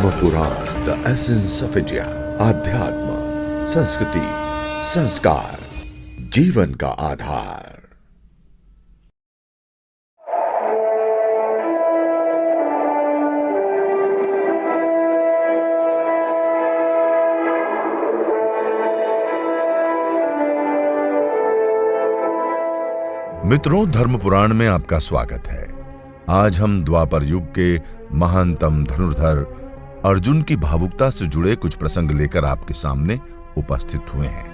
धर्म पुराण, the essence of India. आध्यात्म, संस्कृति, संस्कार, जीवन का आधार। मित्रों, धर्म पुराण में आपका स्वागत है। आज हम द्वापर युग के महानतम धनुर्धर अर्जुन की भावुकता से जुड़े कुछ प्रसंग लेकर आपके सामने उपस्थित हुए हैं।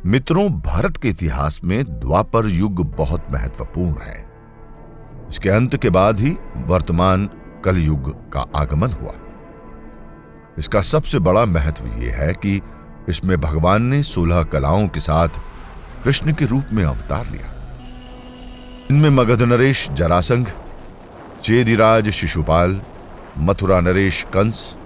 मित्रों, भारत के इतिहास में द्वापर युग बहुत महत्वपूर्ण है। इसके अंत के बाद ही वर्तमान कलयुग का आगमन हुआ। इसका सबसे बड़ा महत्व यह है कि इसमें भगवान ने 16 कलाओं के साथ कृष्ण के रूप में अवतार लिया। इनमें मगध नरेश जरासंध, चेदिराज शिशुपाल, मथुरा नरेश कंस,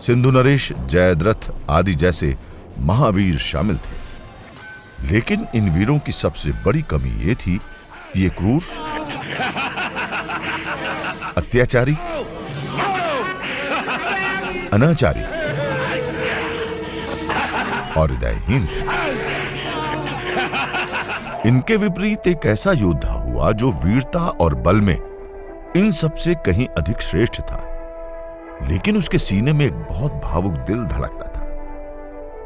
सिंधु नरेश जयद्रथ आदि जैसे महावीर शामिल थे। लेकिन इन वीरों की सबसे बड़ी कमी यह थी कि ये क्रूर, अत्याचारी, अनाचारी और हृदयहीन थे। इनके विपरीत एक ऐसा योद्धा हुआ जो वीरता और बल में इन सबसे कहीं अधिक श्रेष्ठ था, लेकिन उसके सीने में एक बहुत भावुक दिल धड़कता था।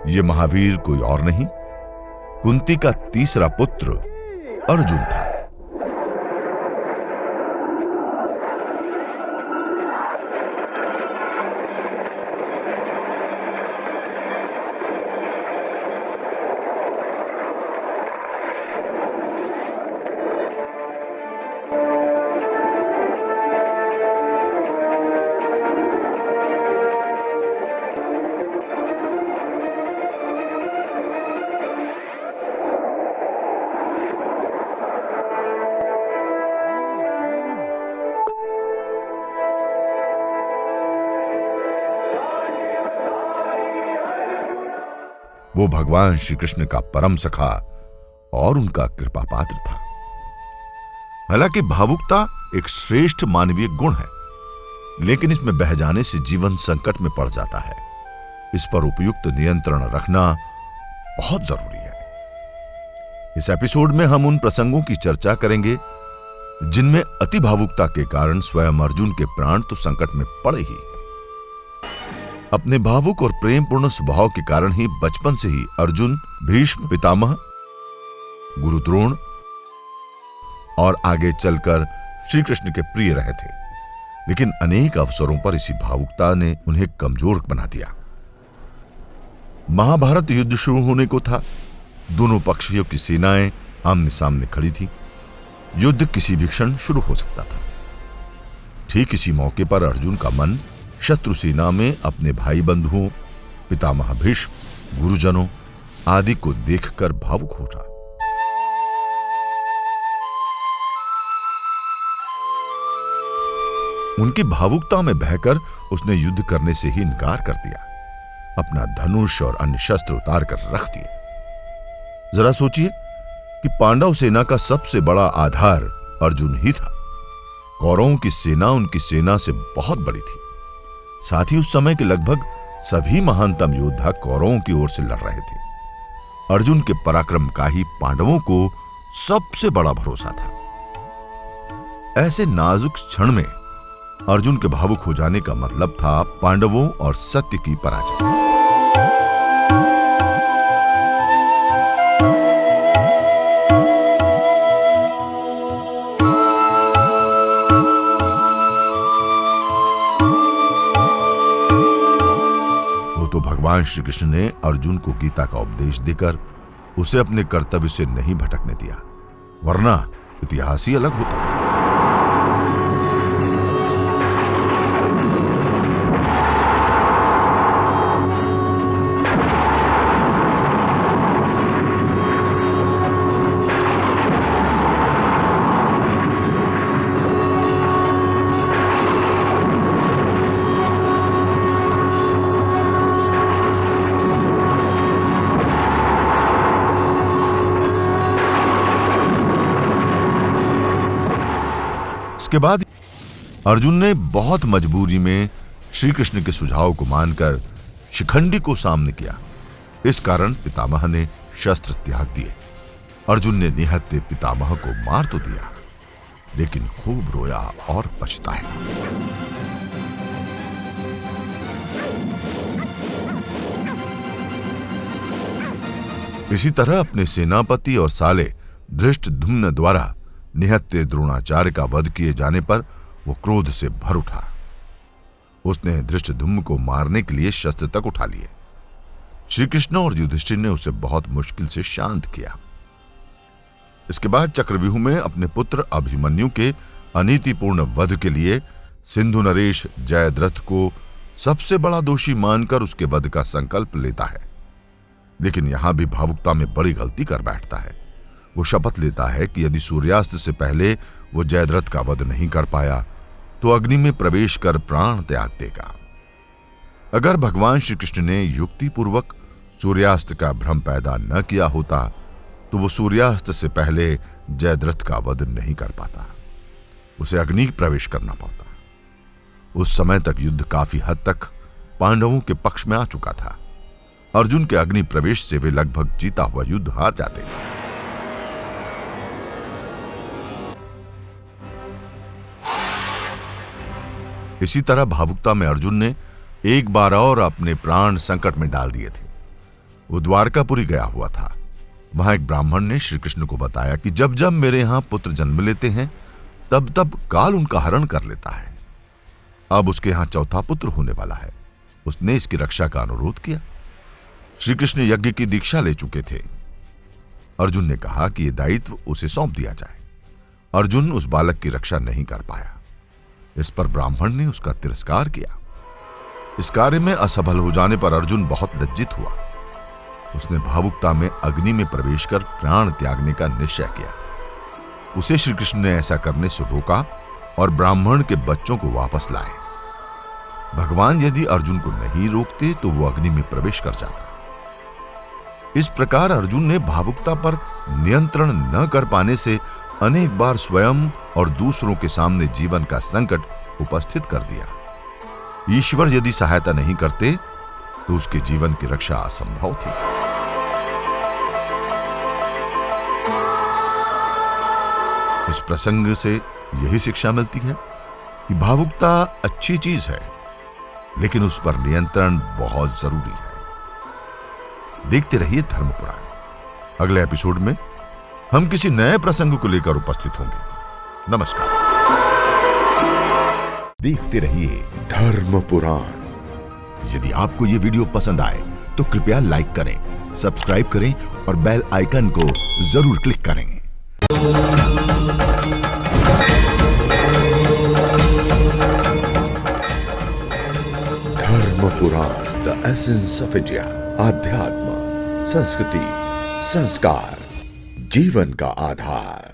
यह महावीर कोई और नहीं, कुंती का तीसरा पुत्र अर्जुन था। वो भगवान श्री कृष्ण का परम सखा और उनका कृपा पात्र था। हालांकि भावुकता एक श्रेष्ठ मानवीय गुण है, लेकिन इसमें बह जाने से जीवन संकट में पड़ जाता है। इस पर उपयुक्त नियंत्रण रखना बहुत जरूरी है। इस एपिसोड में हम उन प्रसंगों की चर्चा करेंगे जिनमें अति भावुकता के कारण स्वयं अर्जुन के प्राण तो संकट में पड़े ही। अपने भावुक और प्रेमपूर्ण स्वभाव के कारण ही बचपन से ही अर्जुन भीष्म पितामह, गुरु द्रोण और आगे चलकर श्री कृष्ण के प्रिय रहे थे। लेकिन अनेक अवसरों पर इसी भावुकता ने उन्हें कमजोर बना दिया। महाभारत युद्ध शुरू होने को था। दोनों पक्षों की सेनाएं आमने सामने खड़ी थी। युद्ध किसी भी क्षण शुरू हो सकता था। ठीक इसी मौके पर अर्जुन का मन शत्रु सेना में अपने भाई बंधुओं, पितामह भीष्म, गुरुजनों आदि को देखकर भावुक हो उठा। उनकी भावुकता में बहकर उसने युद्ध करने से ही इनकार कर दिया। अपना धनुष और अन्य शस्त्र उतार कर रख दिए। जरा सोचिए कि पांडव सेना का सबसे बड़ा आधार अर्जुन ही था। कौरवों की सेना उनकी सेना से बहुत बड़ी थी। साथ ही उस समय के लगभग सभी महानतम योद्धा कौरवों की ओर से लड़ रहे थे। अर्जुन के पराक्रम का ही पांडवों को सबसे बड़ा भरोसा था। ऐसे नाजुक क्षण में अर्जुन के भावुक हो जाने का मतलब था पांडवों और सत्य की पराजय। तो भगवान श्री कृष्ण ने अर्जुन को गीता का उपदेश देकर उसे अपने कर्तव्य से नहीं भटकने दिया, वरना इतिहास ही अलग होता। इसके बाद अर्जुन ने बहुत मजबूरी में श्री कृष्ण के सुझाव को मानकर शिखंडी को सामने किया। इस कारण पितामह ने शस्त्र त्याग दिए। अर्जुन ने निहत्थे पितामह को मार तो दिया, लेकिन खूब रोया और पछताया। इसी तरह अपने सेनापति और साले धृष्टद्युम्न द्वारा निहत्थे द्रोणाचार्य का वध किए जाने पर वो क्रोध से भर उठा। उसने धृष्टद्युम्न को मारने के लिए शस्त्र तक उठा लिए। श्री कृष्ण और युधिष्ठिर ने उसे बहुत मुश्किल से शांत किया। इसके बाद चक्रव्यूह में अपने पुत्र अभिमन्यु के अनीतिपूर्ण वध के लिए सिंधु नरेश जयद्रथ को सबसे बड़ा दोषी मानकर उसके वध का संकल्प लेता है। लेकिन यहां भी भावुकता में बड़ी गलती कर बैठता है। वो शपथ लेता है कि यदि सूर्यास्त से पहले वो जयद्रथ का वध नहीं कर पाया तो अग्नि में प्रवेश कर प्राण त्याग देगा। अगर भगवान श्री कृष्ण ने युक्तिपूर्वक सूर्यास्त का भ्रम पैदा न किया होता तो वो सूर्यास्त से पहले जयद्रथ का वध नहीं कर पाता, उसे अग्नि प्रवेश करना पड़ता। उस समय तक युद्ध काफी हद तक पांडवों के पक्ष में आ चुका था। अर्जुन के अग्नि प्रवेश से वे लगभग जीता हुआ युद्ध हार जाते। इसी तरह भावुकता में अर्जुन ने एक बार और अपने प्राण संकट में डाल दिए थे। वो द्वारकापुरी गया हुआ था। वहां एक ब्राह्मण ने श्री कृष्ण को बताया कि जब जब मेरे यहां पुत्र जन्म लेते हैं तब तब काल उनका हरण कर लेता है। अब उसके यहां चौथा पुत्र होने वाला है। उसने इसकी रक्षा का अनुरोध किया। श्री कृष्ण यज्ञ की दीक्षा ले चुके थे। अर्जुन ने कहा कि यह दायित्व उसे सौंप दिया जाए। अर्जुन उस बालक की रक्षा नहीं कर पाया। इस पर ब्राह्मण ने उसका तिरस्कार किया। इस कार्य में असफल हो जाने पर अर्जुन बहुत लज्जित हुआ। उसने भावुकता में अग्नि में प्रवेश कर प्राण त्यागने का निश्चय किया। उसे श्री कृष्ण ने ऐसा करने से रोका और ब्राह्मण के बच्चों को वापस लाए। भगवान यदि अर्जुन को नहीं रोकते तो वो अग्नि में प्रवेश कर जाता। इस प्रकार अर्जुन ने भावुकता पर नियंत्रण न कर पाने से अनेक बार स्वयं और दूसरों के सामने जीवन का संकट उपस्थित कर दिया। ईश्वर यदि सहायता नहीं करते तो उसके जीवन की रक्षा असंभव थी। इस प्रसंग से यही शिक्षा मिलती है कि भावुकता अच्छी चीज है, लेकिन उस पर नियंत्रण बहुत जरूरी है। देखते रहिए धर्म पुराण। अगले एपिसोड में हम किसी नए प्रसंग को लेकर उपस्थित होंगे। नमस्कार। देखते रहिए धर्म पुराण। यदि आपको ये वीडियो पसंद आए तो कृपया लाइक करें, सब्सक्राइब करें और बेल आइकन को जरूर क्लिक करें। धर्म पुराण, द एसेंस ऑफ इंडिया। आध्यात्म, संस्कृति, संस्कार, जीवन का आधार।